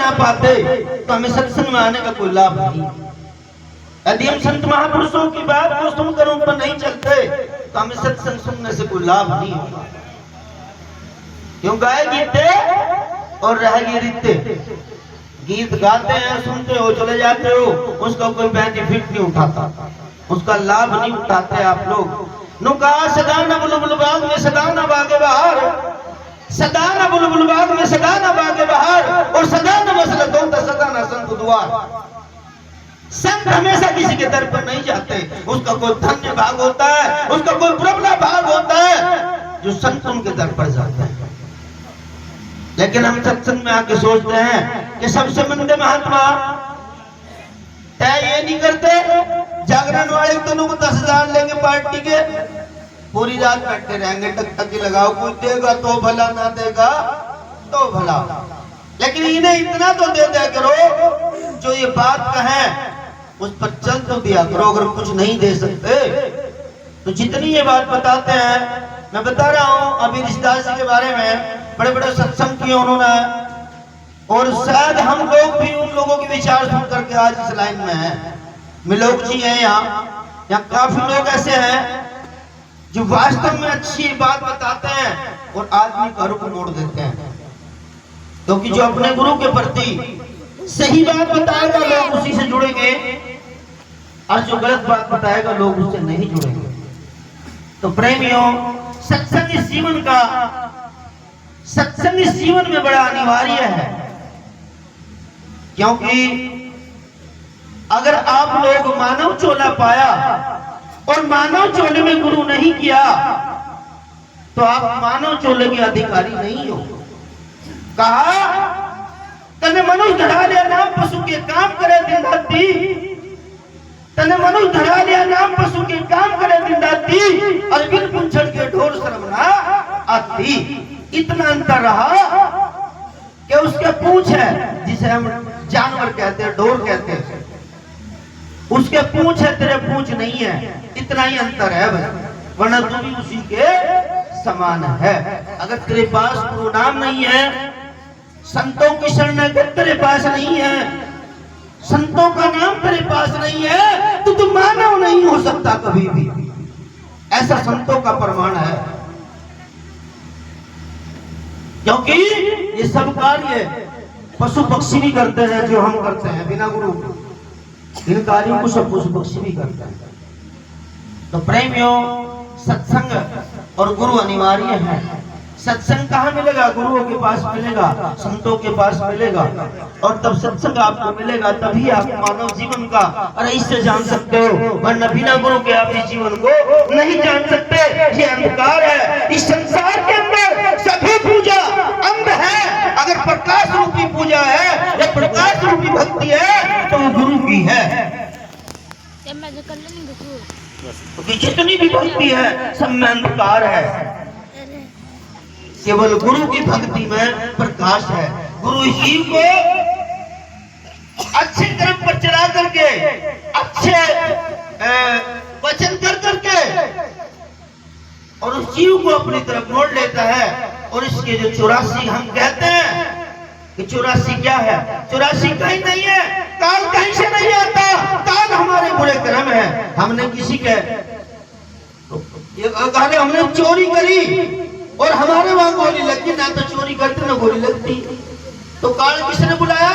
बना पाते तो हमें सत्संग में आने का कोई लाभ नहीं। यदि हम संत महापुरुषों की बात को सुनकर उन पर नहीं चलते तो हमें सत्संग सुनने से कोई लाभ नहीं होगा। क्यों गाए गीते और रहेगी रीते, गीत गाते हैं, सुनते हो, चले जाते हो, उसका कोई बेनिफिट नहीं उठाता, उसका लाभ नहीं उठाते आप लोग। नुका सदा न बुलबुल बाग में सदा न बागे बहार, सदा न बुलबुल बाग में सदा न बागे बहार, और सदा न मसलत होता सदा न संत द्वार। संत हमेशा किसी के दर पर नहीं जाते, उसका कोई धन्य भाग होता है, उसका कोई प्रबला भाग होता है जो संत उनके दर पर जाते हैं। लेकिन हम सत्संग में आके सोचते हैं कि सबसे मंदे महात्मा तय ये नहीं करते, जागरण वाले दोनों को 10,000 लेंगे पार्टी के, पूरी रात बैठे रहेंगे, टकटकी लगाओ, कोई देगा तो भला, ना देगा तो भला, लेकिन इन्हें इतना तो दे दिया करो जो ये बात कहे उस पर चल तो दिया करो। अगर कुछ नहीं दे सकते तो जितनी ये बात बताते हैं, मैं बता रहा हूं अभी ऋषिदास जी के बारे में, बड़े बड़े सत्संग किए उन्होंने, और शायद हम लोग भी उन लोगों के विचार सुन करके आज इस लाइन में हैं। मिलोक जी हैं यहाँ काफी लोग ऐसे हैं जो वास्तव में अच्छी बात बताते हैं और आदमी का रुख मोड़ देते हैं, क्योंकि जो अपने गुरु के प्रति सही बात बताएगा लोग उसी से जुड़ेंगे, और जो गलत बात बताएगा लोग उससे नहीं जुड़ेंगे। तो प्रेमियों, सत्संग इस जीवन का, सत्संग इस जीवन में बड़ा अनिवार्य है, क्योंकि अगर आप लोग मानव चोला पाया और मानव चोले में गुरु नहीं किया तो आप मानव चोले के अधिकारी नहीं हो। कहा तने मनुष्य धरा लिया नाम पशु के काम करे दिन राती, तने मनुष्य धरा लिया नाम पशु के काम करे दिन राती, और बिन पूंछड़ के ढोर शर्म ना आती। इतना अंतर रहा कि उसके पूंछ है, जिसे हम जानवर कहते हैं, ढोर कहते हैं, उसके पूंछ है, तेरे पूंछ नहीं है, इतना ही अंतर है भाई, वरना तू भी उसी के समान है। अगर तेरे पास गुरु नाम नहीं है, संतों की शरण अगर तेरे पास नहीं है, संतों का नाम तेरे पास नहीं है, तो तू मानव नहीं हो सकता कभी भी। ऐसा संतों का प्रमाण है, क्योंकि ये सब कार्य पशु पक्षी भी करते हैं जो हम करते हैं बिना गुरु, इन कार्यों को सब पशु पक्षी भी करते हैं। तो प्रेमियों, सत्संग और गुरु अनिवार्य है। सत्संग कहाँ मिलेगा? गुरुओं के पास मिलेगा, संतों के पास मिलेगा, और तब सत्संग आपको मिलेगा, तभी आप मानव जीवन का रहस्य जान सकते हो, वरना बिना गुरु के आप इस जीवन को नहीं जान सकते। ये अंधकार है इस संसार के अंदर, सभी पूजा अंध है। अगर प्रकाश रूपी पूजा है या प्रकाश रूपी भक्ति है तो वो गुरु की है। क्योंकि जितनी भी भक्ति है सब में अंधकार है, केवल गुरु की भक्ति में प्रकाश है। गुरु जीव को अच्छे कर्म पर चला करके, अच्छे वचन कर करके, और उस जीव को अपनी तरफ मोड़ लेता है। और इसके जो 84 हम कहते हैं कि 84 क्या है? 84 कहीं नहीं है, काल कहीं से नहीं आता, काल हमारे बुरे कर्म है। हमने किसी के हमने चोरी करी और हमारे वहां गोली लगी, ना तो चोरी करते ना गोली लगती, तो काल किसने बुलाया?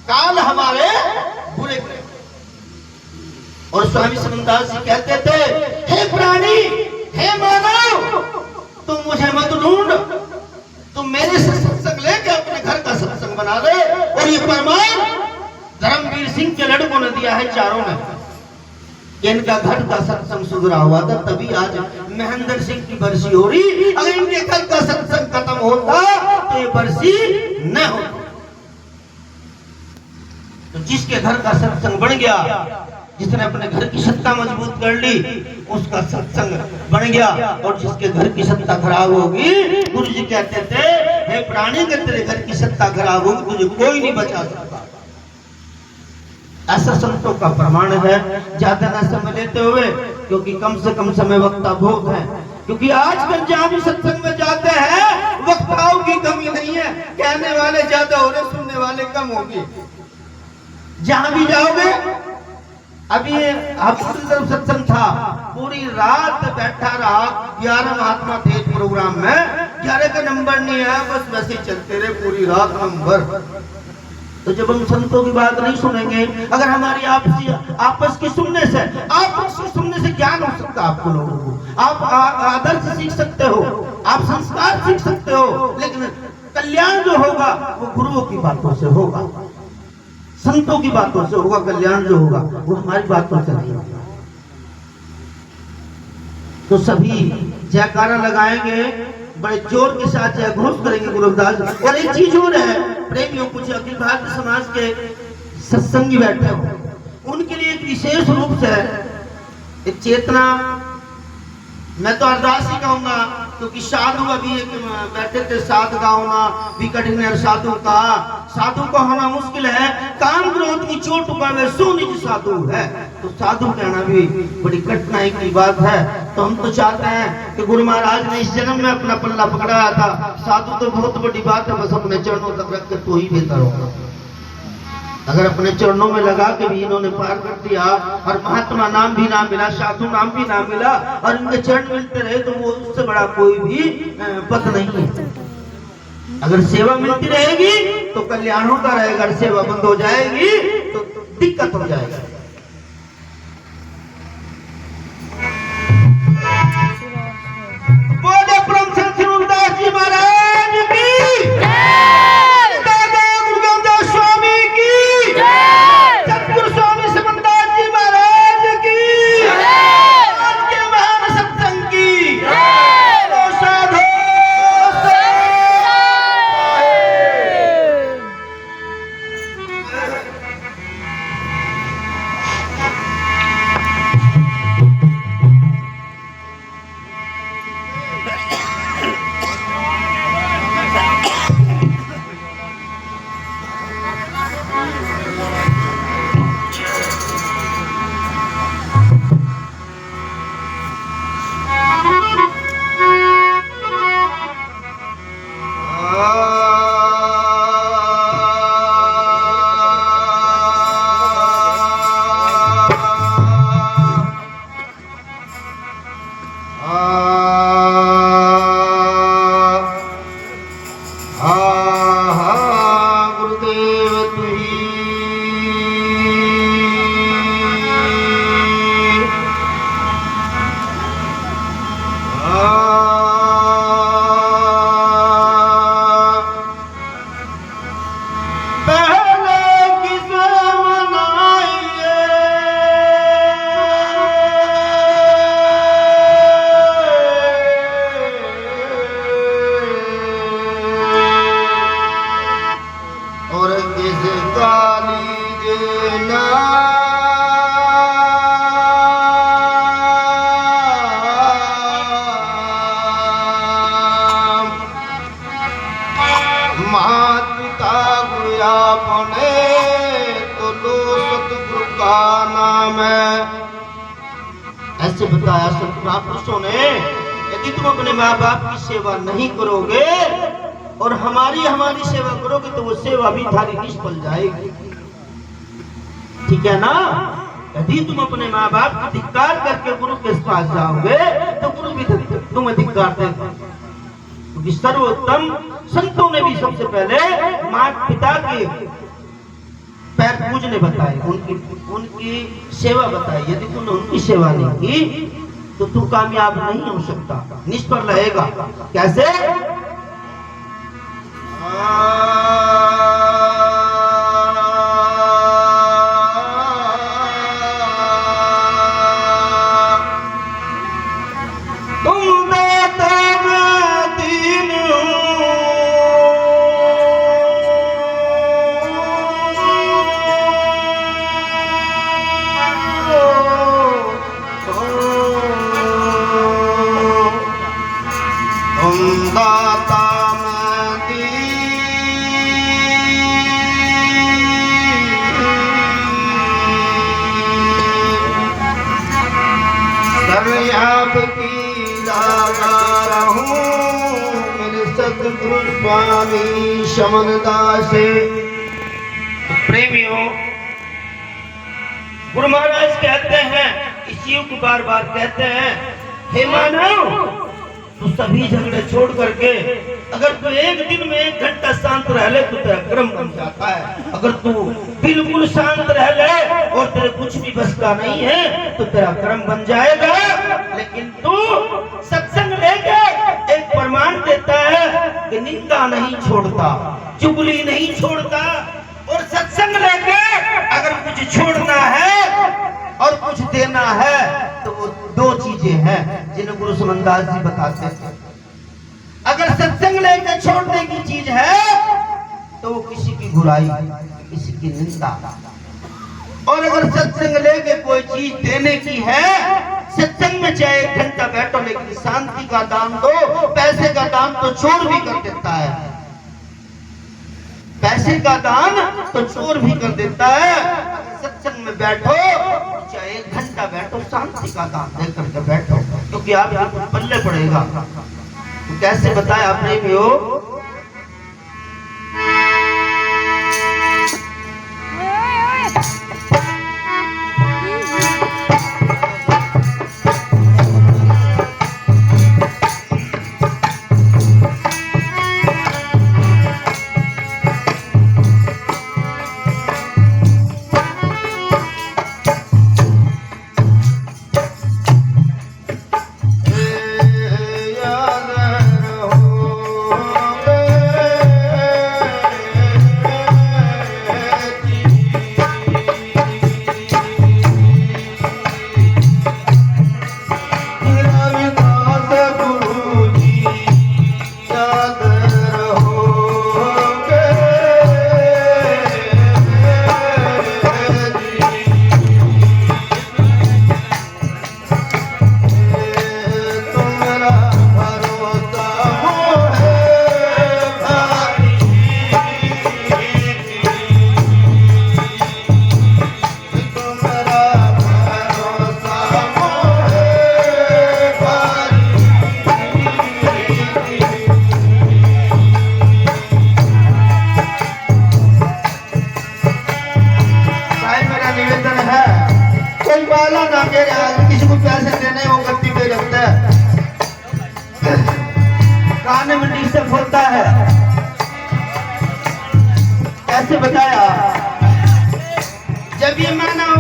काल हमारे बुरे कर्म। और स्वामी समनदास जी कहते थे, हे प्राणी, हे मानव, तुम मुझे मत ढूंढ, तुम मेरे से सत्संग लेके अपने घर का सत्संग बना दे। और ये फरमान धर्मवीर सिंह के लड़कों ने दिया है, चारों ने। इनका घर का सत्संग सुधरा हुआ था, तभी आज महेंद्र सिंह की बरसी हो रही। अगर इनके घर का सत्संग खत्म होता तो ये बरसी न होती। तो जिसके घर का सत्संग बढ़ गया, जिसने अपने घर की सत्ता मजबूत कर ली, उसका सत्संग बन गया। और जिसके घर की सत्ता खराब होगी, गुरु जी कहते थे, हे प्राणी, अगर तेरे घर की सत्ता खराब होगी तुझे कोई नहीं बचा सकता। ऐसा संतों का प्रमाण है। ज्यादा न समय लेते हुए, क्योंकि कम से कम समय वक्ता बहुत है, क्योंकि आजकल जहां भी सत्संग में जाते हैं वक्ताओं की कमी नहीं है, कहने वाले ज्यादा हो रहे, सुनने वाले खत्म होगी। जहां भी जाओगे, अभी हमारी तरफ सत्संग था, पूरी रात बैठा रहा, 11 महात्मा थे इस प्रोग्राम में, 11 का नंबर नहीं आया, बस वैसे ही चलते रहे पूरी रात नंबर। तो जब हम संतों की बात नहीं सुनेंगे, अगर हमारी आपस की सुनने से, आपस की सुनने से ज्ञान हो सकता है आपको लोगों को, आप आदर्श सीख सकते हो, आप संस्कार सीख सकते हो, लेकिन कल्याण जो होगा वो गुरुओं की बातों से होगा, संतों की बातों से होगा। कल्याण जो होगा वो हमारी बातों से नहीं होगा। तो सभी जयकारा लगाएंगे, बड़े जोर के साथ जय घोष करेंगे गुरुदास। और एक चीज और है प्रेमियों, कुछ अखिल भारतीय समाज के सत्संगी बैठे हो, उनके लिए एक विशेष रूप से एक चेतना, मैं तो अरदास ही कहूंगा, क्योंकि साधु अभी एक बैठे थे, साध गाँव ना भी कठिन है साधु का, साधु का होना मुश्किल है, काम क्रोध की चोट पावे सो निज साधु है। तो साधु कहना भी बड़ी कठिनाई की बात है। तो हम तो चाहते हैं कि गुरु महाराज ने इस जन्म में अपना पल्ला पकड़ाया था, साधु तो बहुत बड़ी बात है, बस अपने चरणों तक रख के तो ही बेहतर होगा। अगर अपने चरणों में लगा के भी इन्होंने पार कर दिया, और महात्मा नाम भी ना मिला, साधु नाम भी ना मिला, और इनके चरण मिलते रहे, तो वो उससे बड़ा कोई भी पद नहीं है। अगर सेवा मिलती रहेगी तो कल्याण होता रहेगा, अगर सेवा बंद हो जाएगी तो दिक्कत हो जाएगी। बोले परम संत गुरुदास जी महाराज की, ऐसे बताया संत महापुरुषों ने, यदि तुम अपने माँ बाप की सेवा नहीं करोगे और हमारी सेवा करोगे तो वो सेवा भी थारी निष्फल जाएगी। ठीक है ना? यदि तुम अपने माँ बाप का धिक्कार करके गुरु के पास जाओगे तो गुरु भी तुम्हें धिक्कार देगा। क्योंकि सर्वोत्तम संतों ने भी सबसे पहले माता पिता के पैर पूजने बताए, उनकी सेवा बताई। यदि तुमने उनकी सेवा नहीं की तो तू कामयाब नहीं हो सकता, निष्फल रहेगा। कैसे? स्वामी शमन दास प्रेमियों, गुरु महाराज कहते हैं, इस युग को बार बार कहते हैं, हे मानव, तू सभी झगड़े छोड़ करके अगर तू एक दिन में 1 घंटा शांत रह ले तो तेरा कर्म बन जाता है। अगर तू बिल्कुल शांत रह ले और तेरे कुछ भी बस का नहीं है तो तेरा कर्म बन जाएगा। लेकिन तू सत्संग लेके एक प्रमाण देता है कि निंदा नहीं छोड़ता, चुगली नहीं छोड़ता, और सत्संग लेके अगर कुछ छोड़ना है और कुछ देना है तो वो 2 चीजें हैं जिन्हें गुरु सुमनदास जी बताते हैं। अगर सत्संग लेकर छोड़ने की चीज है तो वो किसी की बुराई, किसी की निंदा, और अगर सत्संग लेके कोई चीज देने की है, सत्संग में चाहे 1 घंटा बैठो लेकिन शांति का दाम दो, पैसे का दाम तो चोर भी कर देता है, पैसे का दान तो चोर भी कर देता है। सत्संग में बैठो चाहे 1 घंटा बैठो, शांति का दान दे करके बैठो, क्योंकि आपको पल्ले पड़ेगा। तो कैसे बताया आपने भी हो, किसी को पैसे देने वो गद्दी पे रखता है, कान में डिस्टर्ब होता है। कैसे बताया, जब ये मानव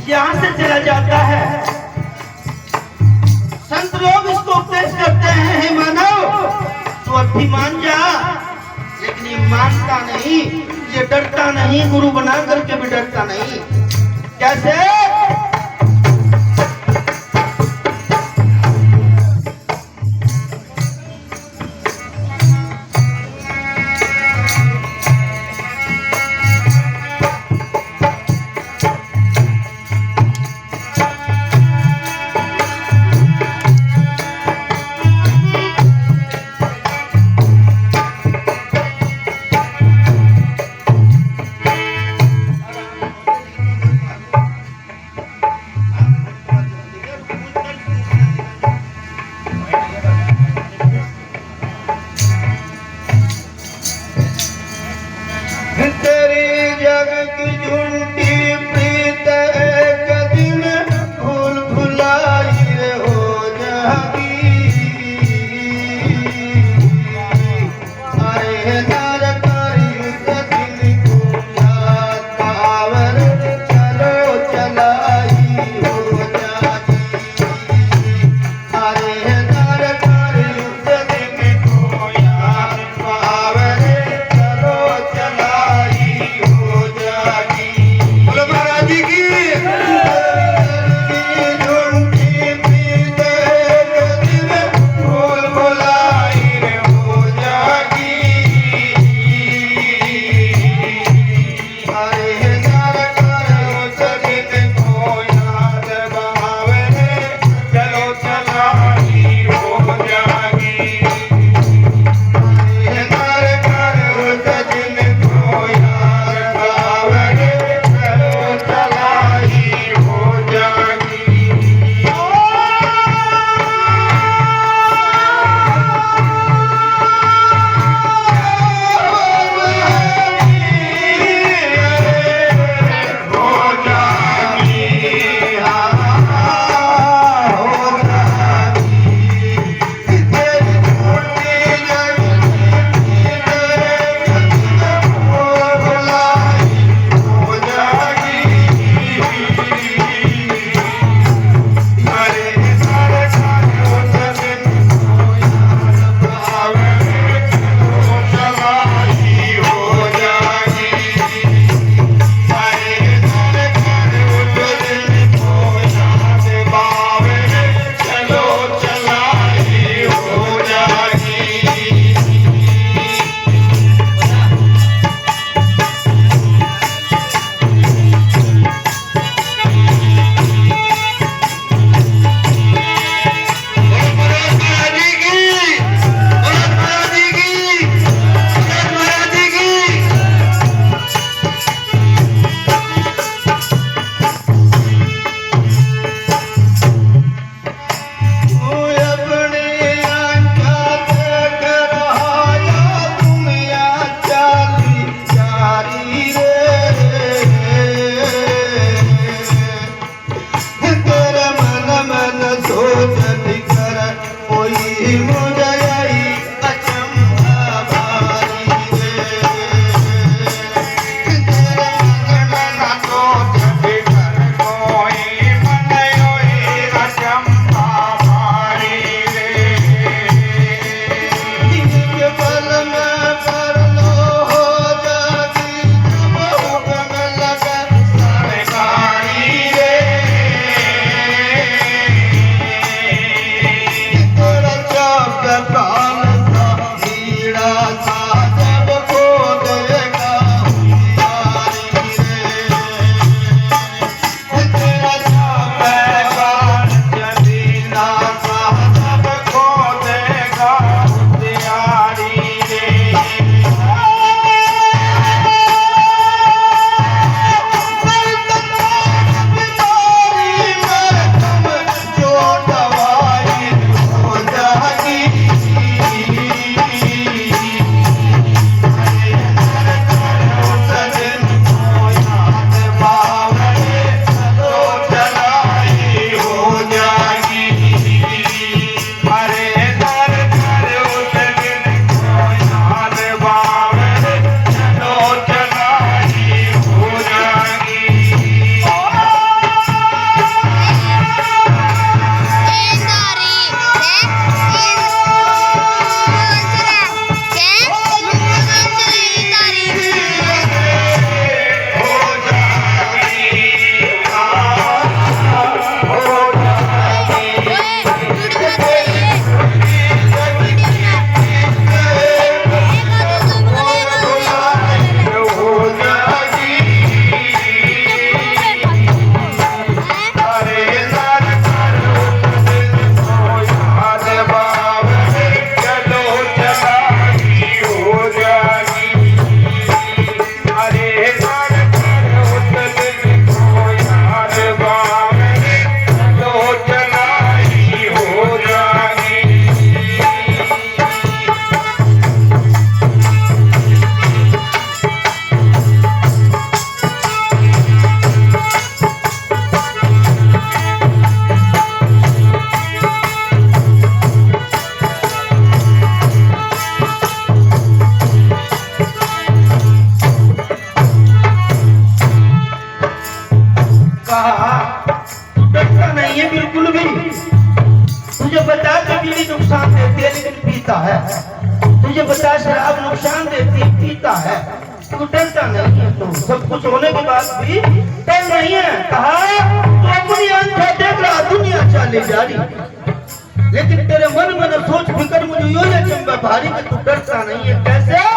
यहाँ से चला जाता है, संत लोग इसको उपदेश करते हैं, हे मानव तू अब भी मान जा, लेकिन ये मानता नहीं, ये डरता नहीं, गुरु बना करके भी डरता नहीं। कैसे, पीता है। तुझे बता शराब नुकसान देती है, पीता है, तू डरता नहीं है। तो सब कुछ होने के बाद भी डर नहीं है। कहा तो अपनी आंखें देख रहा दुनिया चली जा रही, लेकिन तेरे मन में न सोच फिकर मुझे यो ये चंबा भारी कि तू डरता नहीं है। कैसे?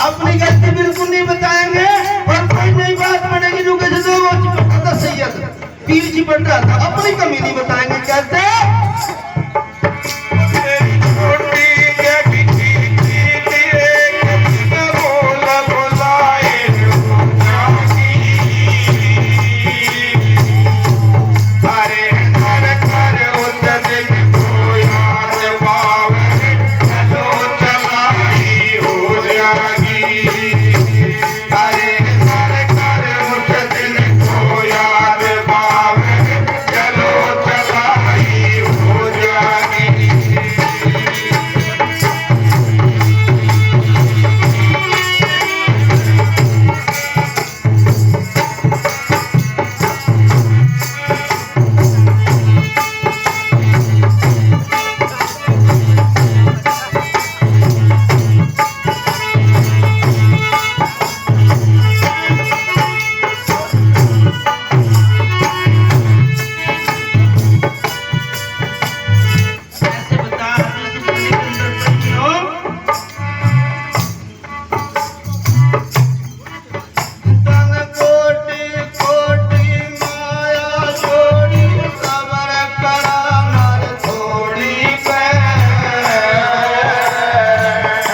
अपनी गलती बिल्कुल नहीं बताएंगे।